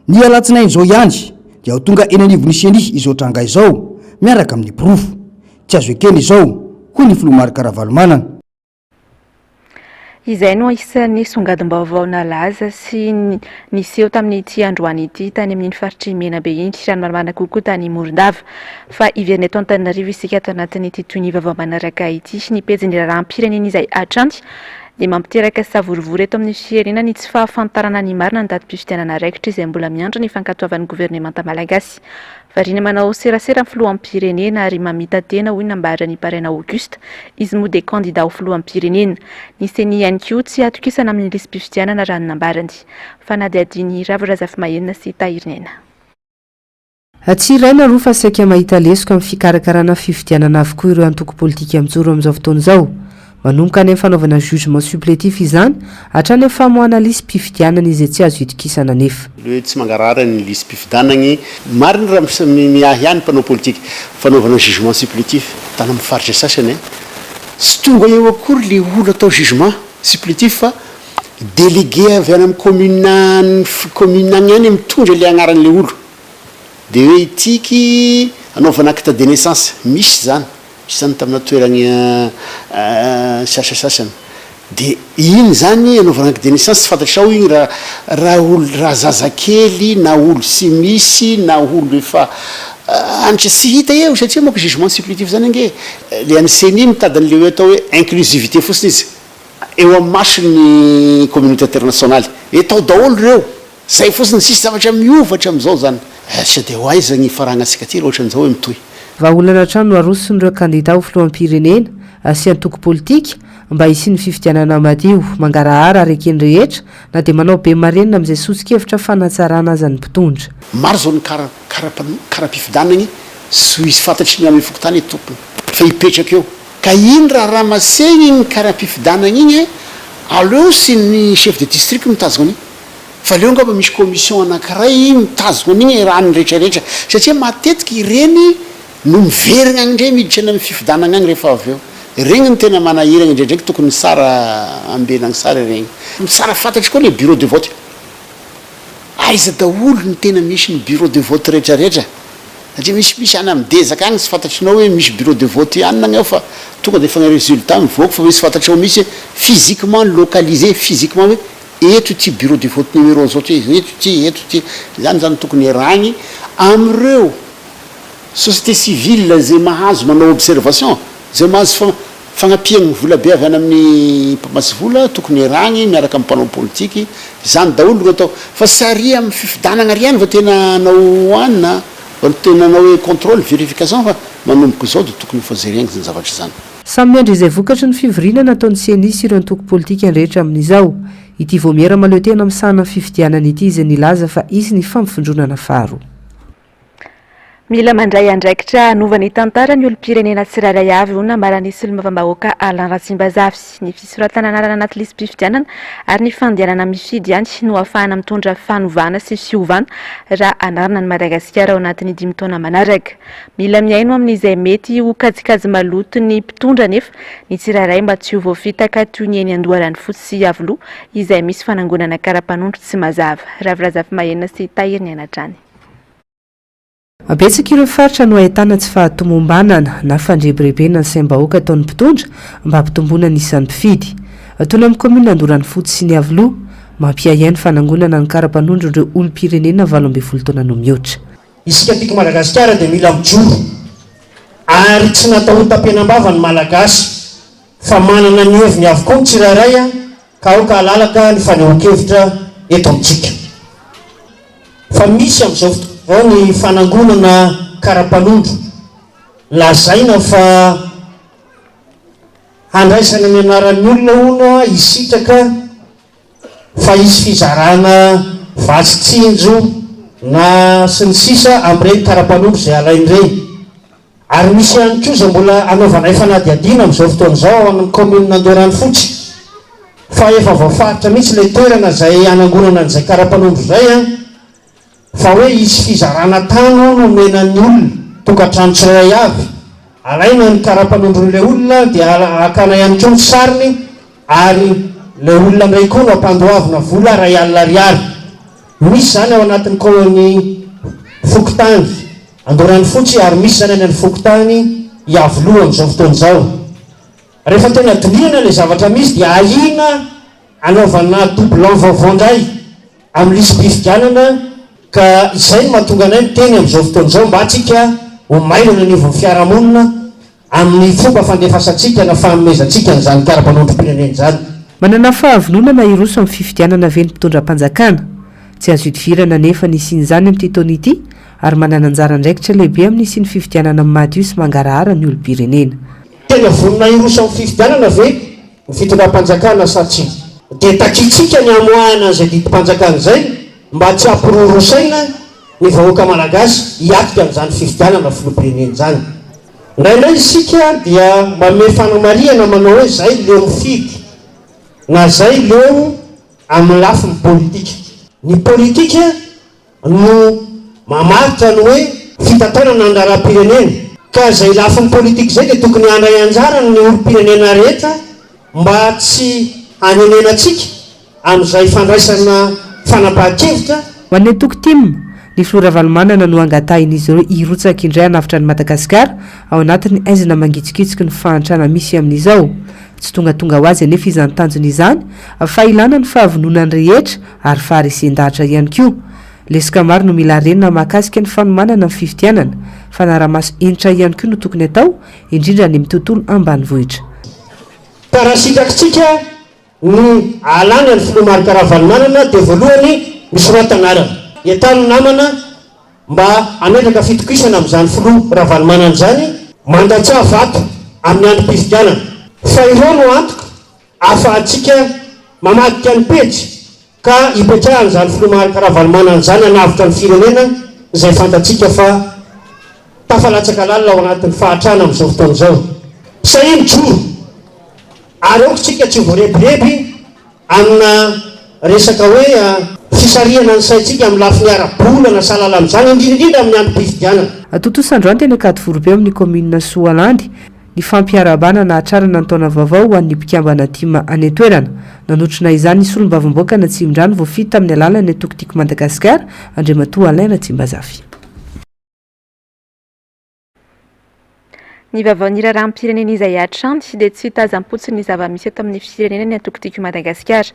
Ny alatsinainy zao ihany dia ho tonga eny anivon'ny CENI izao tranga izao miaraka amin'ny proof tsy azo ekeny izao hoy ny filoha marika Ravalomanana. Izay no isan'ny songadim-baovao nalaza sy niseho tamin'ity androany ity tany amin'ny faritry Menabe iny rano maromana kokoa tany Morondava fa iverinay eto Antananarivo isika ato anatin'ity toy ny vaovao manaraka ity ny pejy raharaham-pirenena izay atranty dia mampiteraka savorivory eto amin'ny firenena ny tsy fahafantarana ny marina ny datim-pifidianana raikitra izay mbola miandry ny fankatoavan'ny governemanta malagasy. Variana manao serasera ny filohampirenena ary mamita tena hoy nambara ny Parena Auguste izy moa dia candidat ho filohampirenena. Ny CENI ihany koa tsy atokisana amin'ny lisym-pifidianana raha ny nambarany. Fanadiadiny Ravirazafy Mahenina sy Tahirinena. Atsiraina roa fa saika mahita lesoko amin'ny fikarakarana fifidianana avokoa ireo antoko politika mijoro amin'izao fotoana izao. Manomboka any amin'ny fanaovana jugement supplétif izany hatrany amin'ny famoahana lisym-pifidianana izay tsy azo itokisana nefa. Le tsy mangarara ny lisym-pifidianana mariny raha miahy ihany mpanao politika fanaovana jugement supplétif tany amin'ny faritra sasany tsy tonga eo akory le olo atao jugement supplétif fa délégué avy any amin'ny commune any any mitondra le agnaran'le olo de hoe itiky anaovana acte de naissance misy zany tamina toerany sasasasany de iny zany anaovana acte de naissance tsy fantatrao igny raha olo raha zazakely na olo sy misy na olo efa anitra tsy hita eo satria manko jugement supplétif zany ange le any CENI mitadiny le hoe atao hoe inclusivité fotsiny izy eo amin'ny masony communauté internationale etao daholo reo zay fotsiny sisy zavatra miovatra am'izao zany sady ho aiza ny faragnatsika ty ohatran'izao hoe mitohy. Vahaolana trano no aroson'ireo kandida ho filohampirenena sy antoko politika mba hisian'ny fifidianana madio mangarahara arekeny rehetra na dia manao be marenina amin'izay sotsikevitra fanatsarana azy ny mpitondra. Maro zao ny kara-pifidianana sy izy fantatry ny amin'ny fokotany tompony fa hipetraka eo ka iny raha maseny ny kara-pifidianana iny aleo sy ny chef de district mitazona iny fa leo ngamba misy commission anankiray mitazona an'igny raha ny rehetrarehetra satria matetika ireny no miverina agny indray miditra any amin'ny fifidianana agny rehefa avy eo regny ny tena manahirana indraindraiky tokony sara ambenagny sara regny sara fantatry koa le bureau de vote aiza daholo ny tena misy ny bureau de vote rehetrarehetra satria misy any amin'ny dezaka agny tsy fantatrinao hoe misy bureau de vote any agny ao fa tonga de fana résultat mivoaka fa misy fantatrao misy physiquement localisé physiquement hoe eto ty bureau de vote numéro zao ty eto ty zany tokony ragny am'ireo société civile zay mahazo manao observation zay mahazo fagnapiagny vola be avy any amin'ny mpamasy vola tokony ragny miaraka amin'ny mpanao politiky zany daholo no atao fa saria amin'ny fifidianana riany va tena anao anina va tena anao hoe contrôle vérification fa manomboka zao de tokony fazeriagny zany zavatra zany. Samy miandry izay vokatry ny fivoriana nataon'ny CENI sy ireo antoko politika rehetra amin'izao ity voamiera maleo tena misahana fifidianana ity izay nilaza fa izy ny famifondronana faharo. Mila mandray andraikitra anovany tantara ny olom-pirenena tsirairay avy ho nambarany solombavambahoaka Alain Ratsimbazafy ny fisoratana anarana anaty lisy mpifidianana ary ny fandehanana mifidy ihany no ahafahana mitondra fanovana sy fiovana raha anarana ny Madagasikara ao anatin'ny 5 taona manaraka. Mila miaino amin'izay mety ho kajikajy maloto ny mpitondra nefa ny tsirairay mba tsy ho voafitaka toy ny eny Andoharany fotsy sy Iavoloha izay misy fanangonana karapanondro tsy mazava. Ravirazafy Mahena sy Tahiriny Anatrany. Abetsaka ireo faritra no ahitana tsy fahatomombanana na fandrebirebena ny saim-bahoaka ataon'ny mpitondra mba hampitomboana ny isan'ny mpifidy. Toy ny amin'ny komina Andoharany fotsy sy ny Iavoloha mampiahiany fanangonana ny karapanondro ireo olom-pirenena 12 taona no mihoatra. Isika tiako Madagasikara dia mila mijoro ary tsy natao tam-pianambava ny malagasy fa manana ny heviny avokoa ny tsirairay ka aoka halalaka ny fanehoan-kevitra eto amintsika. Fa misy amin'izao fotoana ny fanangonana karapanondro lazaina fa handraisana ny anaran'ny olona hono isitraka fa isy fizarana vatsitsinjo na sy ny sisa amin'ireny karapanondro izay alain'ireny. Ary misy ihany koa izay mbola anaovanay fanadihadiana amin'izao fotoana izao ao amin'ny komina Andoharany fotsy fa efa voafaritra mihitsy ilay toerana izay anangonana an'izay karapanondro izay fa hoe isy fizarana tano no menan'ny olona tokantrano tsirairay avy. Alaina ny karapanondron'ilay olona dia akana ihany koa ny sariny ary ilay olona indray koa no ampandoavina vola R1,00. Misy zany ao anatin'ny kolony Fokotany Andoharany fotsy ary misy zany any amin'ny Fokotany Iavoloha amin'izao fotoana izao. Rehefa tena dinihana ilay zavatra misy dia ahina anaovana doublon vaovao indray amin'ny lisy mpifidianana ka izay no mahatonga anay miteny amin'izao fotoana izao mba atsika ho mailana anivon'ny fiarahamonina amin'ny fomba fandefasantsika na fanomezantsika n'izany karapanondrom-pirenena izany. Manana fahavinonana iroso amin'ny fifidianana veny mpitondram-panjakana. Tsy azo idivirana nefa ny isian'izany amin'ity taona ity ary manana anjara andraikitra lehibe amin'ny isian'ny fifidianana madio sy mangarahara ny olom-pirenena. Tena vonona iroso amin'ny fifidianana ve ny fitondram-panjakana sa tsy? Dia takitsika ny amoahana izay didim-panjakana izay mba tsy hampirorosaina ny vahoaka malagasy hiatika amin'izany fifidianana filoham-pirenena izany. Indraindray isika dia manome fanamariana manao hoe zay leo mifidy na zay leo amin'ny lafin'ny politika. Ny politika no mamaritra ny hoe fitantanana andaram-pirenena ka zay lafin'ny politika zay dia tokony handray anjara ny olom-pirenena rehetra mba tsy hanenenantsika amin'izay fandraisana fanapahan-kevitra. Ho an'ny Tokotim, ny Flora Valomanana no angatahin'izy ireo irotsaka indray hanafitra ny Madagasikara ao anatin'ny aizina mangitsikitsika ny fahantrana misy amin'izao. Tsy tonga ho azy anefa izany tanjony izany fa ilana ny fahavinonany rehetra ary faharesen-dahatra ihany koa. Lesika maro no mila renina mahakasika ny fanomanana ny fifidianana fa naramaso enitra ihany koa no tokony atao indrindra ny amin'ny tontolo ambanivohitra. Ka raha sitrakitsika ny alana ny filomarika Ravalomanana dia voalohany misoratanarana entano namana mba ametraka fitokisana amin'izany filoha Ravalomanana izany mandatsy vato amin'ny androm-pifidianana. Fa ireo no antoka ahafahantsika mamadika ny pejy ka hipetrahana izany filomarika Ravalomanana izany hanavitra ny firenena izay fantatsika fa tafalatsaka lalina ao anatin'ny fahatrana amin'izao fotoana izao. Sahiny joro ary aokotsika tsy voarebireby amina resaka hoe fisarihana ny saintsika amin'ny lafiny ara-bola na sahalala amin'izany indrindrindra amin'ny androm-pifidianana. Atotosandroany teny akady vorobe amin'ny komina Soalandy ny fampiarabana na hatrarana ny taona vaovao ho an'ny mpikambana tima any an-toerana. Nanotrona izany ny solom-bavamboaka na Tsimdrano voafita amin'ny alalany Tokotiko Madagasikara Andriamatoa Alain Ratsimbazafy. Ny vaovao-ny raharaham-pirenena izay hatrany dia tsy hitazam-potsiny ny zava-misy eto amin'ny firenena ny Tokotiko Madagasikara.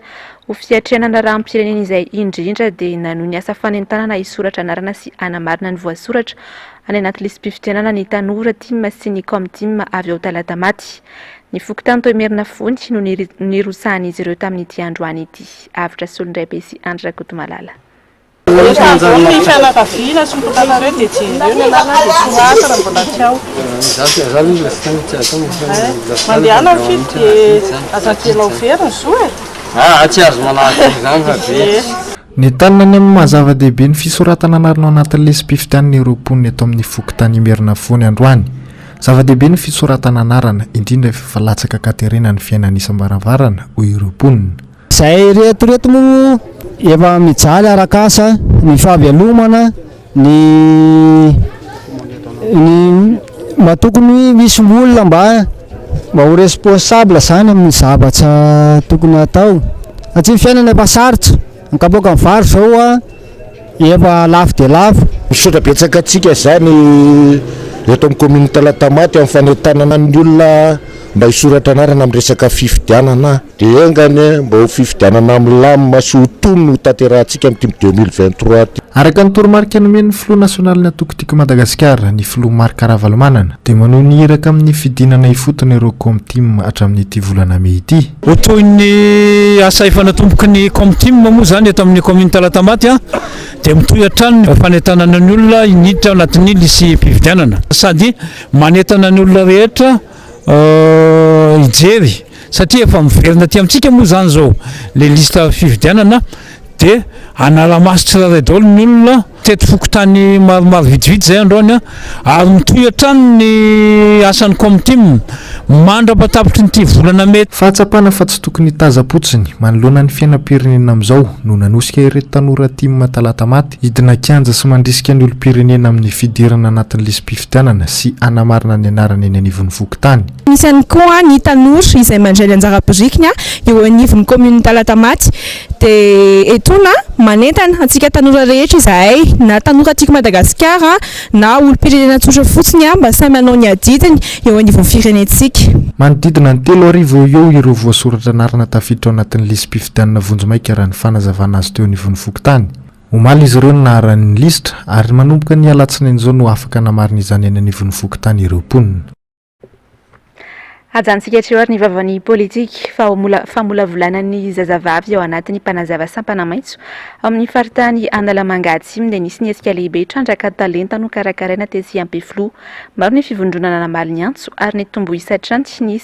Ho fiatrehana ny raharaham-pirenena izay indrindra dia nanohy ny asa fanentanana hisoratra anarana sy anamarina ny voasoratra any anaty lisy mpifidianana ny tanora tima sy ny komtima avy ao talata maty. Ny Fokotany Toemerina Fony no nirosahan'izy ireo tamin'ity androany ity. Avitra Solondray be sy Andra Kotomalala. Ny fianakaviana sy mpitana ireo dia tsy ireo ny anana dia tsy hoasa raha mbola tsy ao. Mandehana fidy dia azatena ho veriny so e. tsy azo manahaky zany fa be. Ny tanana ny amin'ny mahazava-dehibe ny fisoratana anarana ao anatin'ny lesy-pifidianana Eropony eto amin'ny fokontany Imerina Fony androany. Zava-dehibe ny fisoratana anarana indrindra fa latsaka Katerina ny fiainana isam-baravarana ho Eropony. Zay reto moa efa mijaly arakasa ny fahavelomana ny mba tokony misy olona mba ho responsable zany amin'ny zavatra tokony atao satria fiainana efa sarotra nikapoaka ny vary zao efa lafo de lafo. Misaotra betsaka atsika zany eto amin'ny commune Talatamaty amin'ny fanentanana ny olona mba hisoratra anarana amin'ny resaka fifidianana dia engany mba ho fifidianana milamina sy ho tono tanterahantsika amin'ny 2023 ty. Araka ny toromarika nomen'ny filoha nasionaly atokotiko Madagasikara ny filoha Marc Ravalomanana dia maneho ny iraka amin'ny fidinana ifotony ireo Comtim hatramin'ny ity volana Mey ity. Ho toy ny asa efa natomboky ny Comtim moa zany eto amin'ny commune Talatamaty dia mitohy hatrany ny fanentanana ny olona iniditra anatin'ny lisy mpifidianana sady manentana ny olona rehetra ijery satria efa miverina aty amintsika moa zany zao le lista fifidianana dia anala maso tsirairay daholo ny olona teto fokotany maromaro vidividy zay androany ary mitohy hatrany ny asan'ny Comtim mandrapatapitry nyity volana Mey. Fahatsapana fa tsy tokony tazapotsiny manoloana ny fiainam-pirenena amin'izao no nanosika ireto tanora Tima Talatamaty hidina kianja sy mandrisika ny olom-pirenena amin'ny fidirana anatin'ny lisy-pifidianana sy anamarina ny anarany eny anivon'ny fokotany. Misy ihany koa ny tanora izay mandray anjara birikiny eo anivon'ny commune Talatamaty dia etona manentana antsika tanora rehetra izahay na tanora tiako Madagasikara na olom-pirenena tsotra fotsiny mba samy manao ny adidiny eo anivon'ny firenentsika. Manodidina ny 3,000 eo ireo voasoratra anarana tafiditra ao anatin'ny lisy-pifidianana Vonjomaika raha ny fanazavana azy teo anivon'ny fokotany. Omaly izy ireo naran'ny lisitra ary manomboka ny alatsinainy izao no afaka namarina izany eny anivon'ny fokotany ireo mponina. Ajantsika hatreo ny vavan'ny politika famolavolanan'ny zazavavy ao anatin'ny mpanazava sampana maitso amin'ny faritany Analamanga Atsimo dia nisy ny hetsika lehibe trandraka talenta no karakaraina tesy Ampeflo maro ny fivondronana namaly ny antso ary ny tombo isatranty ny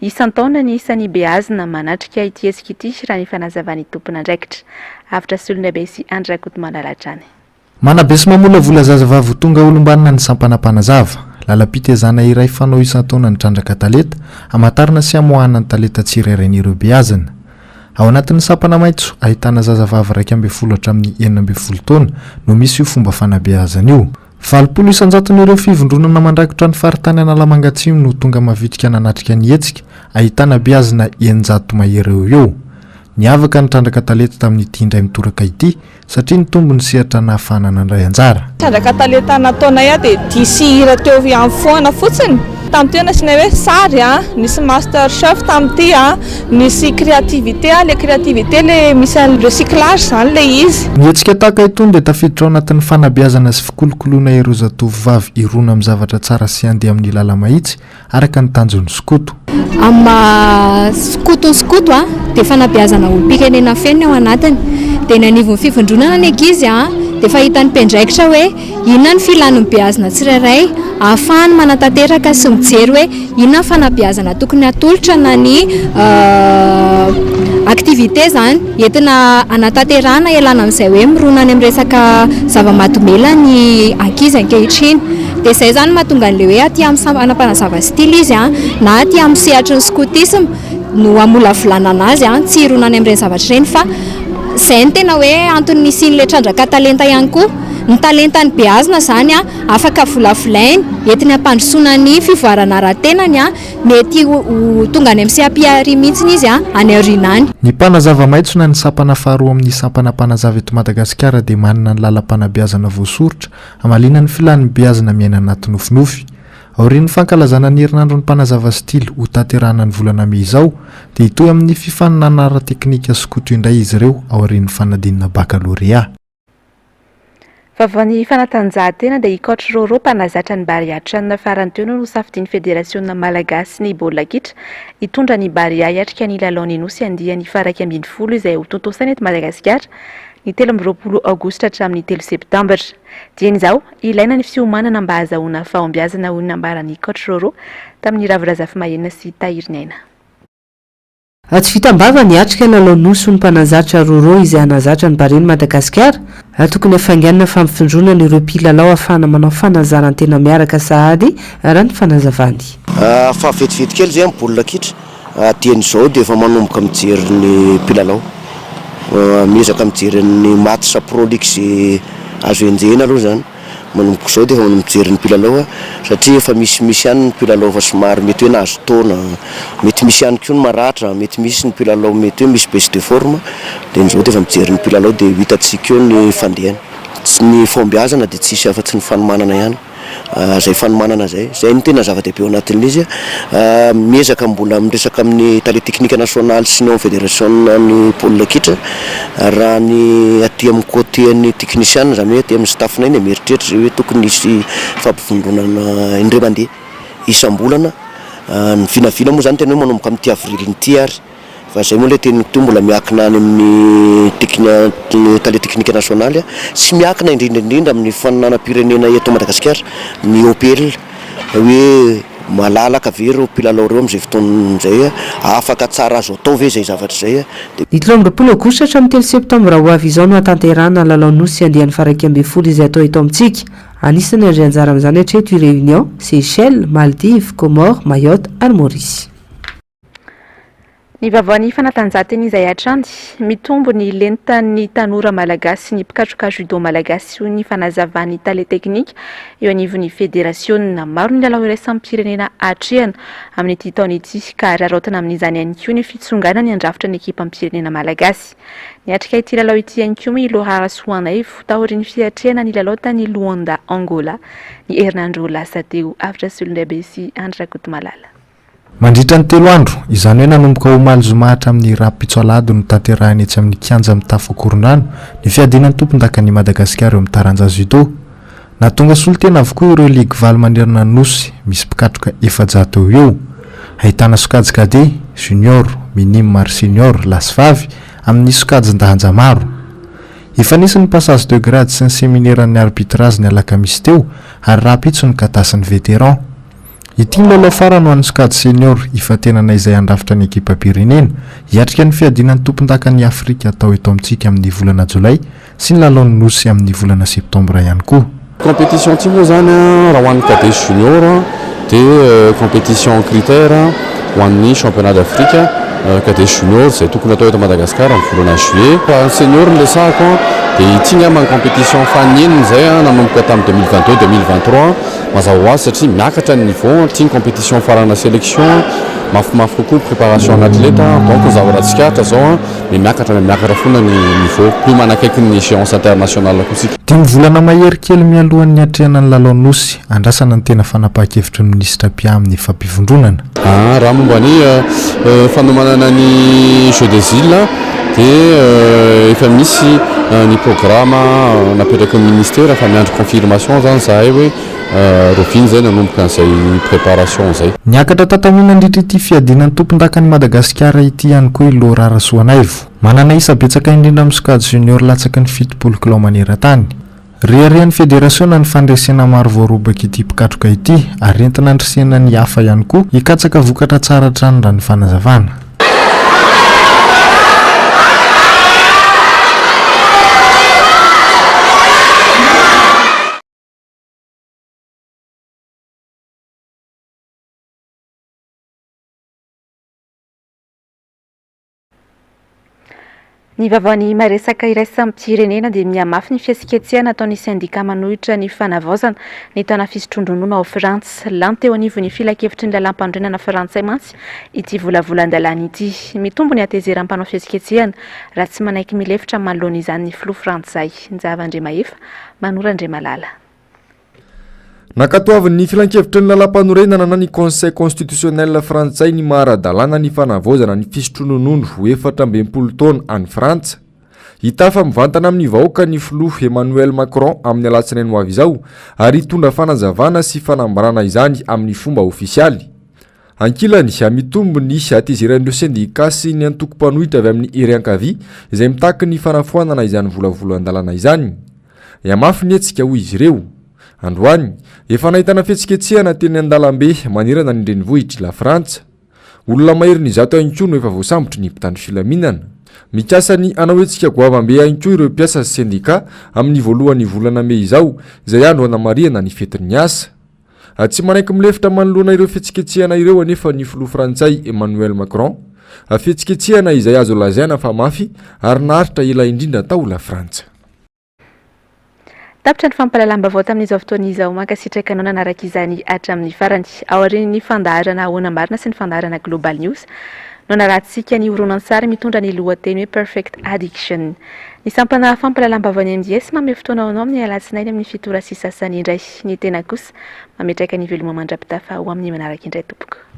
isan-taona ny isan'ny beazina manatrika ity hetsika ity raha ny fanazavany tompona andraikitra afatra solona be sy Andrakoto Mandalatrany. Manabe sy mamolavola zazavavy tonga olombanina ny sampana mpanazava. Lala-pitezana iray fanao isan-taona ny trandraka taleta amatarina sy amoahana ny taleta tsirairan'ireo beazina. Ao anatin'ny sampana maitso ahitana zazavavy 12 hatramin'ny 19 taona no misy io fomba fanabeazana io. 20 isan-jaton'ireo fivondronana mandrakotra ny faritany Analamanga Atsimo no tonga mavitrika nanatrika ny hetsika ahitana beazina 900 mahery eo. Niavaka ny trandraka taleta tamin'ity indray mitoraka ity satria ny tombony sehatra nahafahana nandray anjara. Trandraka taleta nataona dia disy hira teo amin'ny foana fotsiny. Tamin'ity nasina hoe sary nisy master chef tamin'ity nisy créativité le créativité le misy recyclage zany le izy. Ny hetsika tahaka itony dia tafiditra ao anatin'ny fanabeazana sy fikolokoloana ireo zatovovavy irona amin'ny zavatra tsara sy andeha amin'ny lala mahitsy araka ny tanjon'ny skoto. Amin'ny skoto dia fanabeazana olom-pirenena feno ao anatiny dia ny anivon'ny fivondronana ny ankizy dia fahitany mpiandraikitra hoe inona ny filan'ny beazina tsirairay ahafahany manatanteraka sy mijery hoe inona ny fanabeazana tokony atolotra na ny aktivité zany entina anatanterahana ialana amin'izay hoe mironany amin'ny resaka zava-mahadomela ny ankizy ankehitriny. Dia izay zany mahatonga an'ilay hoe aty amin'ny sampana-mpanazava stily izy na aty amin'ny sehatry ny skotisma no amolavolana anazy tsy ironany amin'ireny zavatra ireny fa izay ny tena hoe antony nisian'ilay trandraka talenta ihany koa. Ny talenta ny beazina zany afaka volavolainy entina hampandrosoana ny fivoarana ara-tenany mety tonga any amin'ny sehampiary mihitsiny izy any aorianany. Ny mpanazava maitso na ny sampana faharoa amin'ny sampana mpanazava eto Madagasikara dia manana ny lalam-panabeazana voasoritra hamalina ny filan'ny beazina miaina anaty nofinofy. Aorian'ny fankalazana ny herinandro ny mpanazava stily ho tanterahana ny volana Mey izao dia hitohy amin'ny fifaninana ara-teknika skoto indray izy ireo aorian'ny fanadinana bakalorea. Vavan'ny fanatanjahantena dia i coach Roro mpanazatra ny Bariatra ny farany teo no safidian'ny Fédération Malagasy ny baolina kitra hitondra ny Baria hiatrika ny lalaon'ny nosy andiany faraky 12 izay ho tontosaina eto Madagasikara ny 13 Aogositra hatramin'ny 3 Septambra. Dian'izao ilaina ny fiomanana mba hahazahoana fahombiazana ho nambaran'ny coach Roro tamin'ny Ravirazafy Mahena sy Tahirinaina. tsy vitambava ny atrika lalaonosy ny mpanazatra roro izay hanazatra ny bareny Madagasikara tokony hafanganana fampifindronana ireo mpilalao ahafahana manao fanazarantena miaraka sahady raha ny fanazavany fa vetivety kely zay baolina kitra tian'izao dia efa manomboka mijery ny mpilalao miezaka mijery ny match Pro League zay azo enjehina aloha zany manomboka izao dia efa mijery ny mpilalao satria efa misy ihany ny mpilalao fa somary mety hoe nahazo taona mety misy ihany koa ny maratra mety misy ny mpilalao mety hoe misy baisse de forme dia izao dia efa mijery ny mpilalao dia hitantsika eo ny fandehany ny fombiazana dia tsisy afa-tsy ny fanomanana ihany zay fanomanana zay ny tena zava-dehibe ao anatin'izy miezaka mbola miresaka amin'ny tale teknika nationale sy ny fédération ny baolina kitra raha ny aty amin'ny côté ny technicien zany hoe aty amin'ny staffna iny mieritreritra zay hoe tokony hisy fampivondronana indray mandeha isam-bolana ny vinavina moa zany tena hoe manomboka amin'ity avril nyty ary fa zay moa le teny to mbola miakina any amin'ny tale teknika nationale sy miakina indrindraindrindra amin'ny fananam-pirenena eto Madagasikara ny OPL hoe malalaka vereo mpilalao reo amin'izay fotoan'izay afaka tsara azo atao ve zay zavatra zay ny 13 aogositra amin'ny 3 septambra ho avy izao no hatanterahana lalaonosy andehan'ny faraika ambin'ny folo izay atao eto amintsika anisany andry anjara amin'izany hatreto i Réunion, Seychelles, Maldives, Comores, Mayotte ary Maurice. Ny vavaon'ny fanatanjahantena izay atrandy mitombo ny lentan'ny tanora malagasy ny mpikatroka judo malagasy ny fanazavany tale teknika eo anivon'ny fédération maro ny lalao iraisam-pirenena atrehana amin'ity taona ity ka rarotana amin'izany ihany koa ny fitsongana ny andrafitra ny ekipam-pirenena malagasy. Ny atrika ity lalao ity ihany koa Ilohara Soanaivo tahorin'ny fiatrehana ny lalao tany Luanda Angola ny Hernando Lasateo afitra solondraibe sy Andrakoto Malala. Mandritra ny 3 andro izany hoe nanomboka ho malozomahatra amin'ny rapitsoalady no tanterahany etsy amin'ny kianja amin'ny tafakorondrano ny fiadinan'ny tompon-dakan'ny Madagasikara eo amin'ny taranja judo natonga solotena avokoa ireo ligue valy manerana nosy misy mpikatroka 700 eo ahitana sokajy kade junior minime mary senior lasivavy amin'ny sokajin-dahanja maro efa nisy ny passage de grade sy ny séminaire-ny arbitrage ny alakamisy teo ary rapitso ny katasin'ny vétéran. Ity lalao farany ho an'ny sokajy senior ifatenana izay andrafitra ny ekipa-pirenena hiatrika ny fiadinan'ny tompon-dakan'ny Afrika atao eto amintsika amin'ny volana Jolay sy ny lalaon'ny nosy amin'ny volana Septambra ihany koa. Compétition ty moa zany raha ho an'ny cadet junior dia compétition critère ho an'ny championnat d'Afrique cadet junior zay tokony atao eto Madagasikara amin'ny volana juillet. Fa senior ny lesahako dia ity ny amin'ny compétition faneniny zay nanomboka tamin'ny 2022-2023 mazava ho azy satria miakatra ny niveau tia ny compétition farana sélection mafimafy kokoa préparation an'athlète donc zavaratsikaratra zao miakatra foana ny niveau plus manakaiky ny échéance internationale koa. Dimy volana mahery kely mialohan'ny atrehana ny lalao nosy andrasana ny tena fanapahan-kevitry ny ministra Pia amin'ny fampivondronana. Raha momba ny fanomanana ny Jeux des Îles dia efa misy ny programme napetraky ny ministère fa miandry confirmation zany zahay hoe roviny zay nanomboka an'izay préparation zay. Niakatra tatamina andritra ity fiadinan'ny tompon-dakan'ny Madagasikara ity ihany koa Ilohara Soanaivo manana isa betsaka indrindra amin'ny sokajy junior latsaky ny 7 kilao maneran-tany. Riarian'ny fédération ny fandresena maro voarobaka ity mpikatroka ity ary entina andrisena ny hafa ihany koa hikatsaka vokatra tsara hatrany raha ny fanazavana. Ny vavaon'ny maresaka iraisam-pirenena dia mihamafy ny fiasiketsehana ataon'ny syndika manohitra ny fanavaozana ny taona fisotrondronoana ao Frantsa lany teo anivon'ny filakevitry ny lalam-pandrenana frantsay mantsy ity volavolan-dalàna ity mitombo ny atezeran'ny mpanao fiasiketsehana raha tsy manaiky milefitra manoloana izany ny filoha frantsay Njava Andriamaefa Manora Andriamalala. Nakatoavin'ny filan-kevitry ny lalam-panorenana na ny conseil constitutionnel frantsay ny mahara-dalàna ny fanavaozana ny fisotrononondro 14 taona any Frantsa. Hita fa mivantana amin'ny vahoaka ny filoha Emmanuel Macron amin'ny alatsinainy ho avy izao ary hitondra fanazavana sy fanambarana izany amin'ny fomba ofisialy. Ankilany mitombo ny atezeran'ireo sendika sy ny antoko-panohitra avy amin'ny hery-ankavia izay mitaky ny fanafoanana izany volavolan-dalàna izany. Iamafy ny hetsika hoy izy ireo. Androany, efa nahitana fihetsiketsehana teny an-dalambe manerana ny renivohitra la Frantsa. olona mahery ny zato ihany-koa no efa voasambotry ny mpitandro filaminana. Mikasa ny anao hoe tsika goavambe ihany koa ireo mpiasa sy sendika amin'ny voalohan'ny volana Mey izao izay andro hanamariana ny fetin'ny asa. Tsy manaiky milefitra manoloana ireo fihetsiketsehana ireo anefa ny filoha Frantsay Emmanuel Macron, fihetsiketsehana izay azo lazaina fa mafy ary naharitra ela indrindra tao la Frantsa. Tapitra ny fampalalam-baovao tamin'izao fotoan'izao mankasitraka anao nanaraka izany hatramin'ny farany ao aorian'ny fandaharana ahoana-marina sy ny fandaharana Global News no narahantsika ny horonan-tsary mitondra ny lohateny hoe Perfect Addiction. Ny sampana fampalalam-baovao ny MDS mamehy fotoana anao amin'ny alatsinainy amin'ny fitora sy sasany indray, ny tena kosa mametraka ny veloma mandrapitafa ho amin'ny manaraka indray tompoko.